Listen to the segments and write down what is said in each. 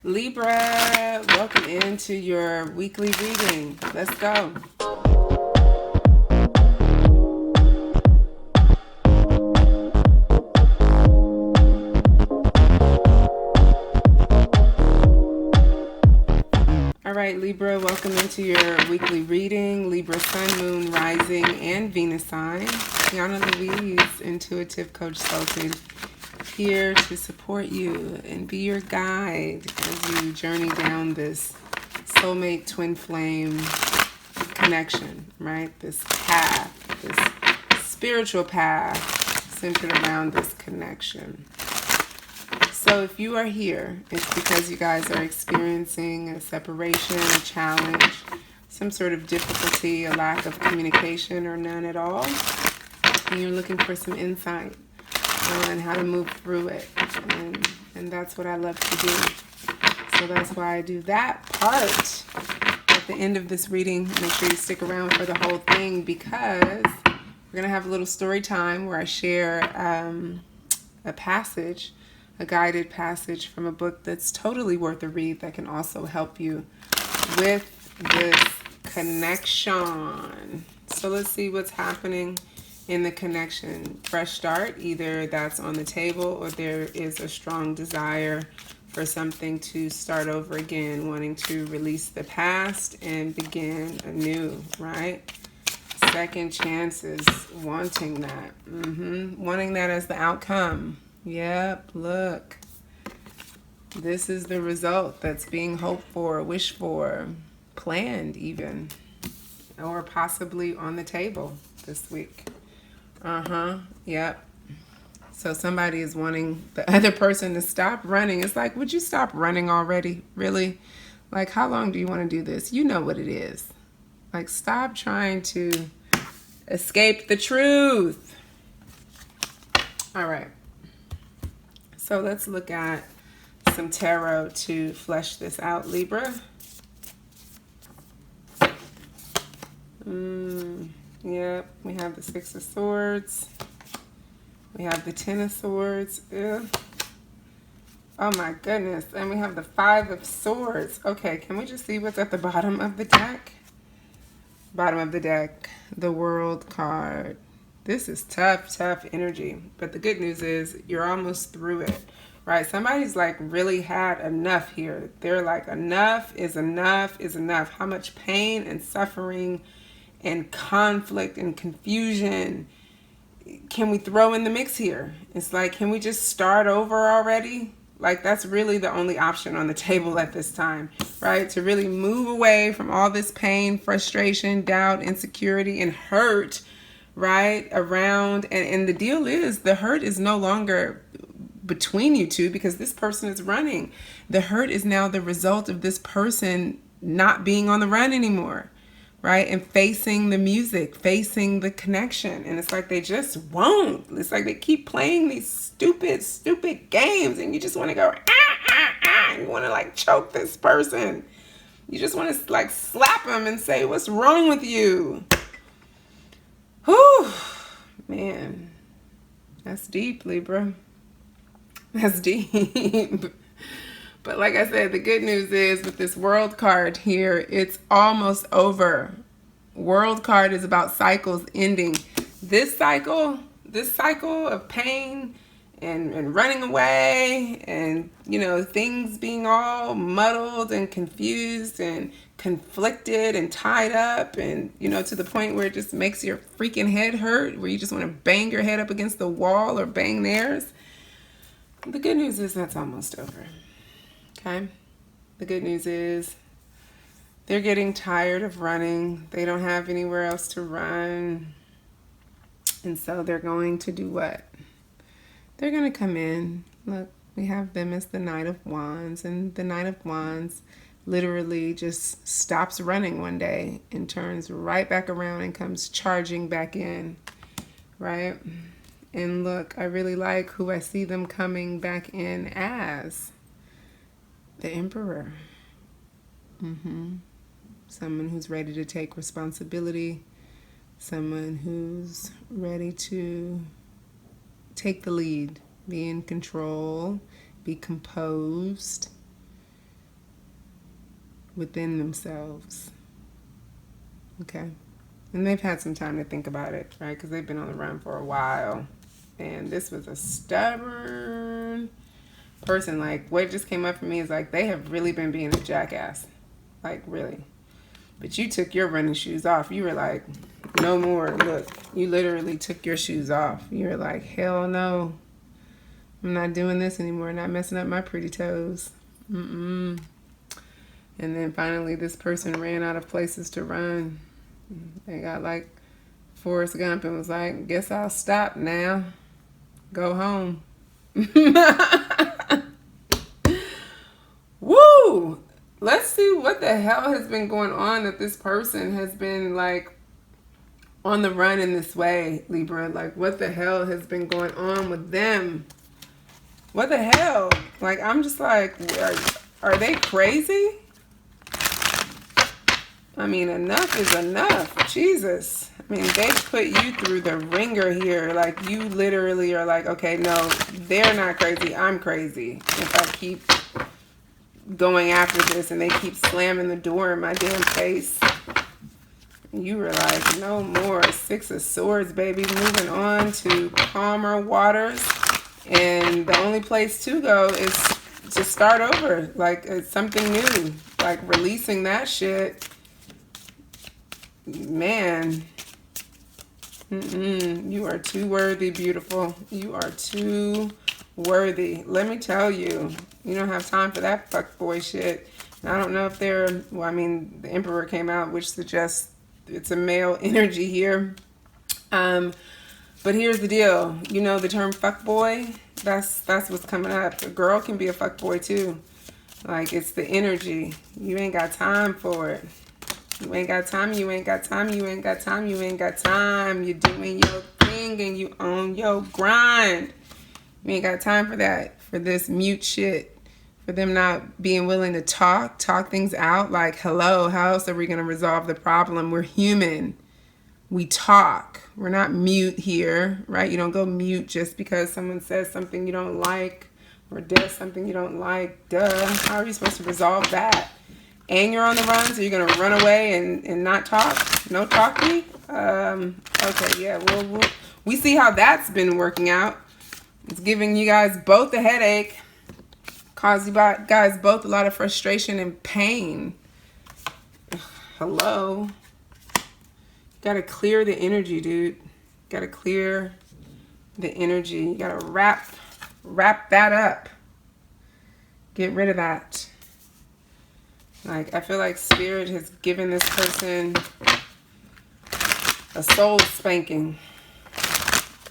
Libra, welcome into your weekly reading. Let's go. All right, Libra, welcome into your weekly reading. Libra, Sun, Moon, Rising, and Venus sign. Tiana Louise, Intuitive Coach Sultan, here to support you and be your guide as you journey down this soulmate twin flame connection, right? This path, this spiritual path centered around this connection. So if you are here, it's because you guys are experiencing a separation, a challenge, some sort of difficulty, a lack of communication, or none at all. And you're looking for some insight on how to move through it. And that's what I love to do. So that's why I do that part at the end of this reading. Make sure you stick around for the whole thing, because we're going to have a little story time where I share a passage, a guided passage from a book that's totally worth a read that can also help you with this connection. So let's see what's happening in the connection. Fresh start, either that's on the table or there is a strong desire for something to start over again, wanting to release the past and begin anew, right? Second chances, wanting that. Wanting that as the outcome. Yep, look. This is the result that's being hoped for, wished for, planned even, or possibly on the table this week. Yep. So somebody is wanting the other person to stop running. It's like, would you stop running already? Really? Like, how long do you want to do this? You know what it is. Like, stop trying to escape the truth. All right. So let's look at some tarot to flesh this out, Libra. Yep, we have the Six of Swords. We have the Ten of Swords. Ew. Oh my goodness. And we have the Five of Swords. Okay, can we just see what's at the bottom of the deck? Bottom of the deck, the World card. This is tough energy. But the good news is you're almost through it, right? Somebody's like really had enough here. They're like, enough is enough is enough. How much pain and suffering and conflict and confusion can we throw in the mix here? It's like, can we just start over already? Like, that's really the only option on the table at this time, right? To really move away from all this pain, frustration, doubt, insecurity, and hurt, right? Around, and the deal is the hurt is no longer between you two because this person is running. The hurt is now the result of this person not being on the run anymore, right? And facing the music, facing the connection. And it's like they just won't. It's like they keep playing these stupid games, and you just want to go, and you want to like choke this person. You just want to like slap them and say, what's wrong with you? Whew, man, that's deep, Libra. That's deep. But like I said, the good news is with this World card here, it's almost over. World card is about cycles ending. This cycle of pain and running away and, you know, things being all muddled and confused and conflicted and tied up and, you know, to the point where it just makes your freaking head hurt, where you just want to bang your head up against the wall or bang theirs. The good news is that's almost over. Okay? The good news is they're getting tired of running. They don't have anywhere else to run. And so they're going to do what? They're going to come in. Look, we have them as the Knight of Wands. And the Knight of Wands literally just stops running one day and turns right back around and comes charging back in. Right? And look, I really like who I see them coming back in as. The Emperor. Someone who's ready to take responsibility. Someone who's ready to take the lead, be in control, be composed, within themselves. Okay. And they've had some time to think about it, right? Because they've been on the run for a while. And this was a stubborn person. Like, what just came up for me is like, they have really been being a jackass. Like, really. But you took your running shoes off. You were like, no more. Look, you literally took your shoes off. You were like, hell no. I'm not doing this anymore. Not messing up my pretty toes. And then finally, this person ran out of places to run. They got like Forrest Gump and was like, guess I'll stop now. Go home. Woo! Let's see what the hell has been going on that this person has been like on the run in this way, Libra. Like, what the hell has been going on with them? What the hell? Like, I'm just like, are they crazy? I mean, enough is enough. Jesus. I mean, they put you through the ringer here. Like, you literally are like, okay, no, they're not crazy. I'm crazy. If I keep going after this and they keep slamming the door in my damn face. You were like, no more. 6 of Swords, baby. Moving on to calmer waters. And the only place to go is to start over. Like, it's something new. Like, releasing that shit. Man. You are too worthy, beautiful. You are too worthy. Let me tell you. You don't have time for that fuckboy shit. I don't know if they're... Well, I mean, the Emperor came out, which suggests it's a male energy here. But here's the deal. You know the term fuckboy? That's what's coming up. A girl can be a fuckboy too. Like, it's the energy. You ain't got time for it. You ain't got time, you ain't got time, you ain't got time, you ain't got time. You're doing your thing and you own your grind. You ain't got time for that. For this mute shit. For them not being willing to talk things out. Like, hello, how else are we going to resolve the problem? We're human. We talk. We're not mute here, right? You don't go mute just because someone says something you don't like or does something you don't like. Duh. How are you supposed to resolve that? And you're on the run, so you're going to run away and not talk? No talking? Okay, yeah. We see how that's been working out. It's giving you guys both a headache. Cause you guys both a lot of frustration and pain. Hello. Gotta clear the energy, dude. Gotta clear the energy. You gotta wrap that up. Get rid of that. Like, I feel like Spirit has given this person a soul spanking.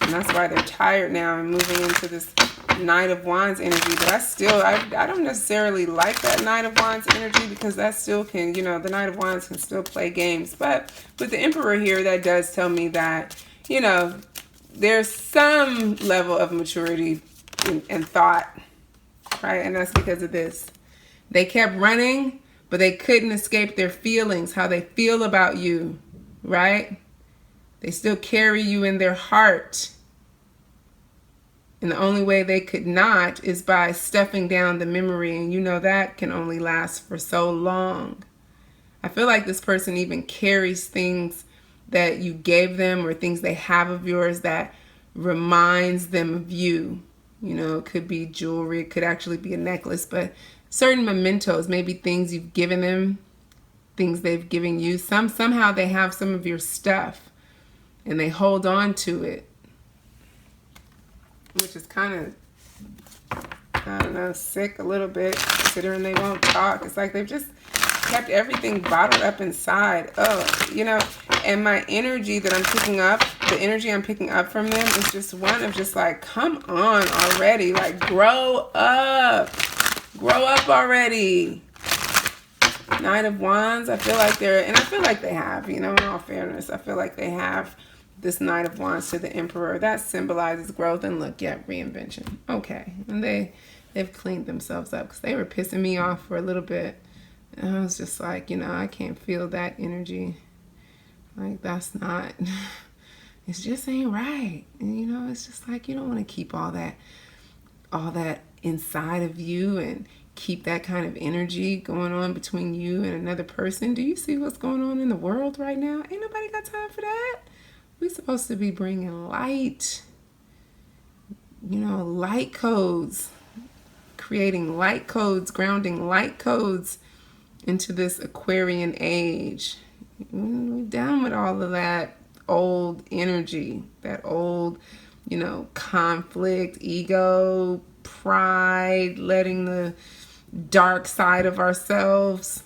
And that's why they're tired now and moving into this Knight of Wands energy. But I don't necessarily like that Knight of Wands energy, because that still can, you know, the Knight of Wands can still play games. But with the Emperor here, that does tell me that, you know, there's some level of maturity and thought, right? And that's because of this. They kept running, but they couldn't escape their feelings, how they feel about you, right? They still carry you in their heart. And the only way they could not is by stuffing down the memory. And you know that can only last for so long. I feel like this person even carries things that you gave them or things they have of yours that reminds them of you. You know, it could be jewelry. It could actually be a necklace. But certain mementos, maybe things you've given them, things they've given you. Somehow they have some of your stuff and they hold on to it. Which is kind of, I don't know, sick a little bit, considering they won't talk. It's like they've just kept everything bottled up inside. Oh, you know, and my energy that I'm picking up, the energy I'm picking up from them is just one of just like, come on already. Like, grow up. Grow up already. Knight of Wands, I feel like and I feel like they have, you know, in all fairness, I feel like they have this Knight of Wands to the Emperor. That symbolizes growth. And look, yeah, reinvention. Okay. And they've cleaned themselves up, because they were pissing me off for a little bit. And I was just like, you know, I can't feel that energy. Like, that's not, it just ain't right. And, you know, it's just like, you don't want to keep all that inside of you and keep that kind of energy going on between you and another person. Do you see what's going on in the world right now? Ain't nobody got time for that. We're supposed to be bringing light, light codes, creating light codes, grounding light codes into this Aquarian age. We're done with all of that old energy, that old, conflict, ego, pride, letting the dark side of ourselves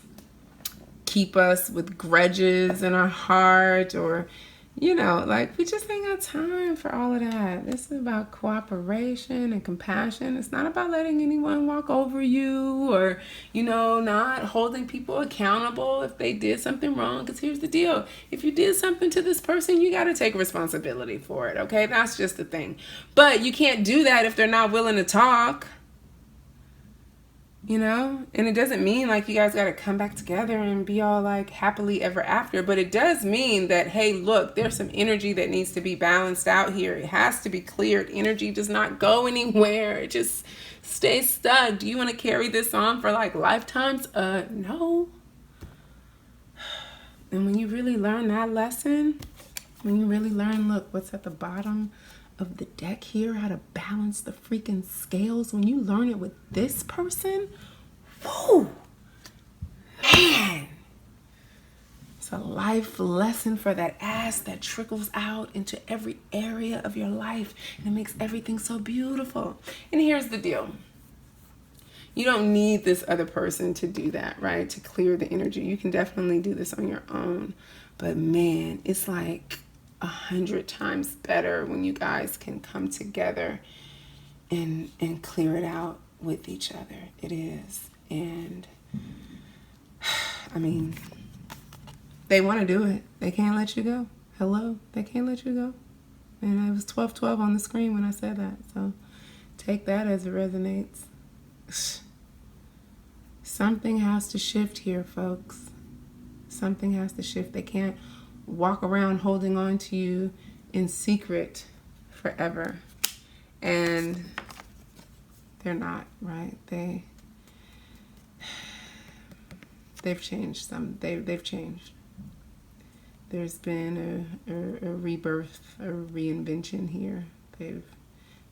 keep us with grudges in our heart, or we just ain't got time for all of that. This is about cooperation and compassion. It's not about letting anyone walk over you, or not holding people accountable if they did something wrong. Because here's the deal: if you did something to this person, you got to take responsibility for it. Okay, that's just the thing. But you can't do that if they're not willing to talk. And it doesn't mean like you guys got to come back together and be all like happily ever after, but it does mean that, hey, look, there's some energy that needs to be balanced out here. It has to be cleared. Energy does not go anywhere. It just stays stuck. Do you want to carry this on for like lifetimes? No. And when you really learn that lesson, look, what's at the bottom of the deck here, how to balance the freaking scales, when you learn it with this person, whoa, man, it's a life lesson for that ass that trickles out into every area of your life, and it makes everything so beautiful. And here's the deal: you don't need this other person to do that, right? To clear the energy. You can definitely do this on your own, but man, it's like 100 times better when you guys can come together and clear it out with each other. It is. And I mean, they want to do it. They can't let you go. Hello, they can't let you go. And it was 12:12 on the screen when I said that. So take that as it resonates. Something has to shift here, folks. Something has to shift. They can't walk around holding on to you in secret forever. And they're not, right? They've changed some. They've changed. There's been a rebirth, a reinvention here. They've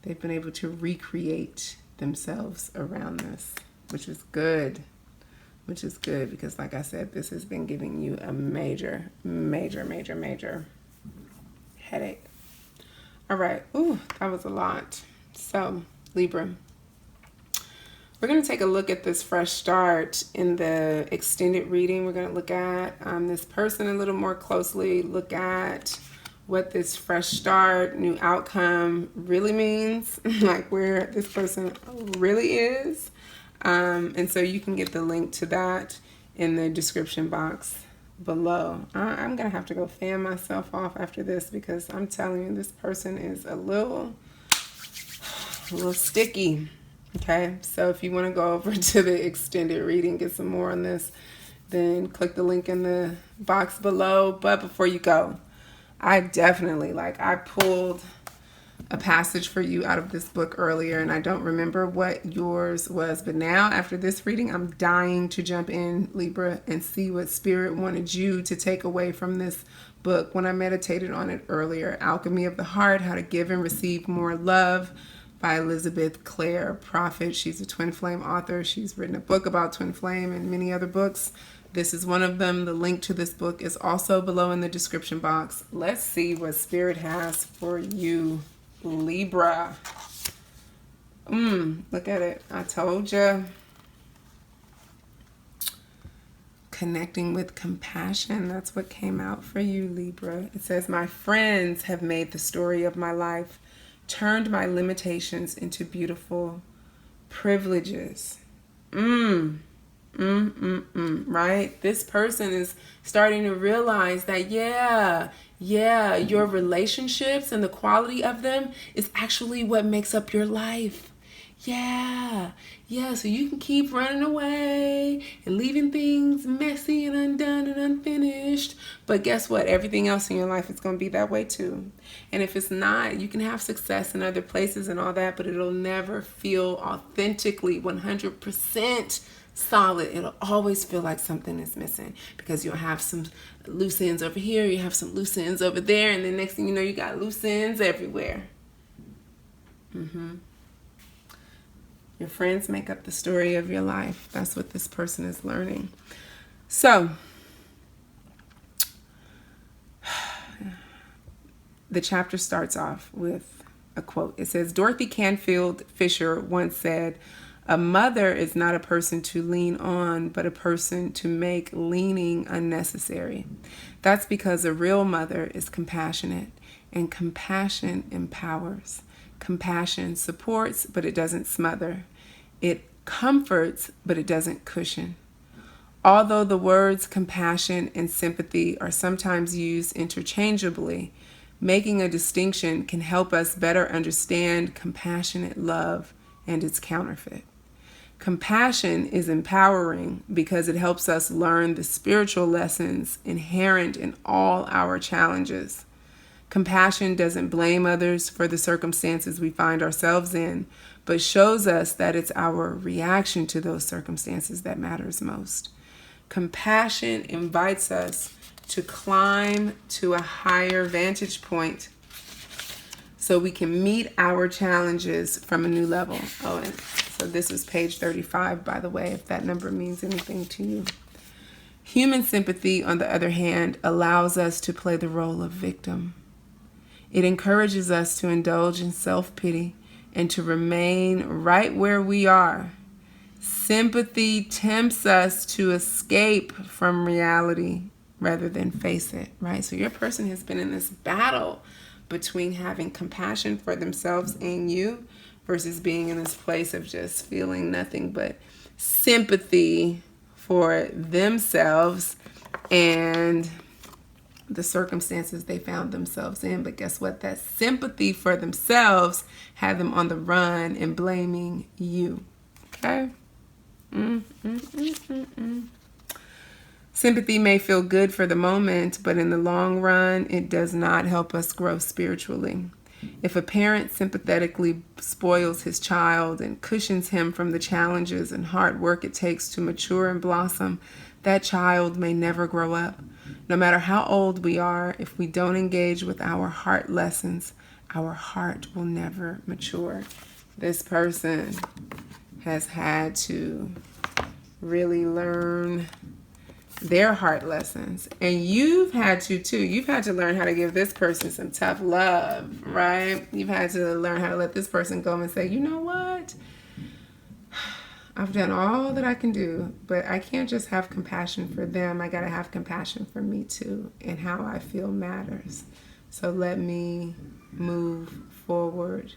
been able to recreate themselves around this, which is good. Which is good, because like I said, this has been giving you a major headache. All right. Ooh, that was a lot. So, Libra, we're going to take a look at this fresh start in the extended reading. We're going to look at this person a little more closely, look at what this fresh start, new outcome really means, like where this person really is. And so you can get the link to that in the description box below. I'm going to have to go fan myself off after this, because I'm telling you, this person is a little sticky. Okay, so if you want to go over to the extended reading, get some more on this, then click the link in the box below. But before you go, I definitely, I pulled a passage for you out of this book earlier, and I don't remember what yours was, but now after this reading, I'm dying to jump in, Libra, and see what Spirit wanted you to take away from this book when I meditated on it earlier. Alchemy of the Heart, How to Give and Receive More Love by Elizabeth Clare Prophet. She's a twin flame author. She's written a book about twin flame and many other books. This is one of them. The link to this book is also below in the description box. Let's see what Spirit has for you, Libra. Look at it. I told you. Connecting with compassion. That's what came out for you, Libra. It says, my friends have made the story of my life, turned my limitations into beautiful privileges. Right? This person is starting to realize that, yeah, your relationships and the quality of them is actually what makes up your life. Yeah, so you can keep running away and leaving things messy and undone and unfinished, But guess what? Everything else in your life is going to be that way too. And if it's not, you can have success in other places and all that, but it'll never feel authentically 100% solid. It'll always feel like something is missing, because you'll have some loose ends over here, you have some loose ends over there, and then next thing you know, you got loose ends everywhere. Your friends make up the story of your life. That's what this person is learning. So, the chapter starts off with a quote. It says, Dorothy Canfield Fisher once said, "A mother is not a person to lean on, but a person to make leaning unnecessary. That's because a real mother is compassionate, and compassion empowers. Compassion supports, but it doesn't smother. It comforts, but it doesn't cushion. Although the words compassion and sympathy are sometimes used interchangeably, making a distinction can help us better understand compassionate love and its counterfeit. Compassion is empowering because it helps us learn the spiritual lessons inherent in all our challenges. Compassion doesn't blame others for the circumstances we find ourselves in, but shows us that it's our reaction to those circumstances that matters most. Compassion invites us to climb to a higher vantage point so we can meet our challenges from a new level." Oh, and so this is page 35, by the way, if that number means anything to you. Human sympathy, on the other hand, allows us to play the role of victim. It encourages us to indulge in self-pity and to remain right where we are. Sympathy tempts us to escape from reality rather than face it, right? So your person has been in this battle between having compassion for themselves and you versus being in this place of just feeling nothing but sympathy for themselves and the circumstances they found themselves in. But guess what? That sympathy for themselves had them on the run and blaming you. Okay? Sympathy may feel good for the moment, but in the long run, it does not help us grow spiritually. If a parent sympathetically spoils his child and cushions him from the challenges and hard work it takes to mature and blossom, that child may never grow up. No matter how old we are, if we don't engage with our heart lessons, our heart will never mature. This person has had to really learn their heart lessons. And you've had to too. You've had to learn how to give this person some tough love, right? You've had to learn how to let this person go and say, you know what? I've done all that I can do, but I can't just have compassion for them. I got to have compassion for me too, and how I feel matters. So let me move forward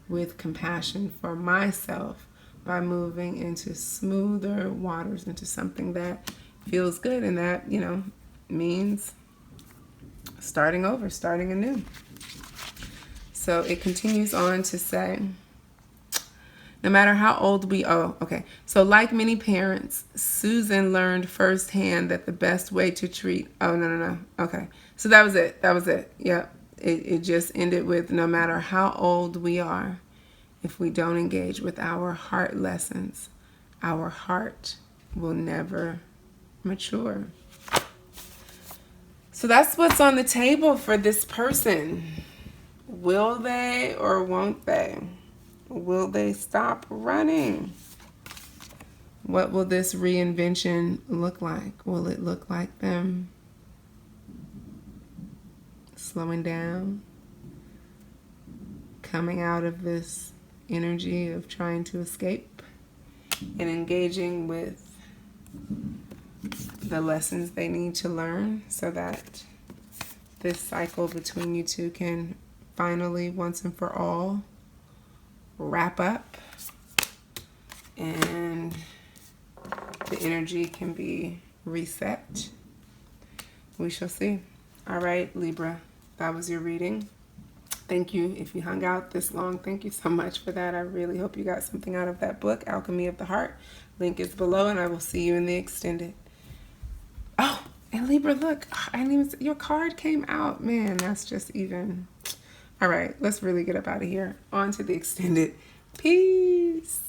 with compassion for myself by moving into smoother waters, into something that feels good, and that, you know, means starting over, starting anew. So it continues on to say, no matter how old we so like many parents, Susan learned firsthand that the best way to treat, okay, so that was it, yep. It just ended with, no matter how old we are, if we don't engage with our heart lessons, our heart will never mature. So that's what's on the table for this person. Will they or won't they? Will they stop running? What will this reinvention look like? Will it look like them slowing down, coming out of this energy of trying to escape and engaging with the lessons they need to learn so that this cycle between you two can finally, once and for all, wrap up and the energy can be reset? We shall see. All right, Libra, that was your reading. Thank you. If you hung out this long, thank you so much for that. I really hope you got something out of that book, Alchemy of the Heart. Link is below, and I will see you in the extended. Oh, And Libra, look, I didn't even, your card came out. Man, that's just even. All right, let's really get up out of here. On to the extended. Peace.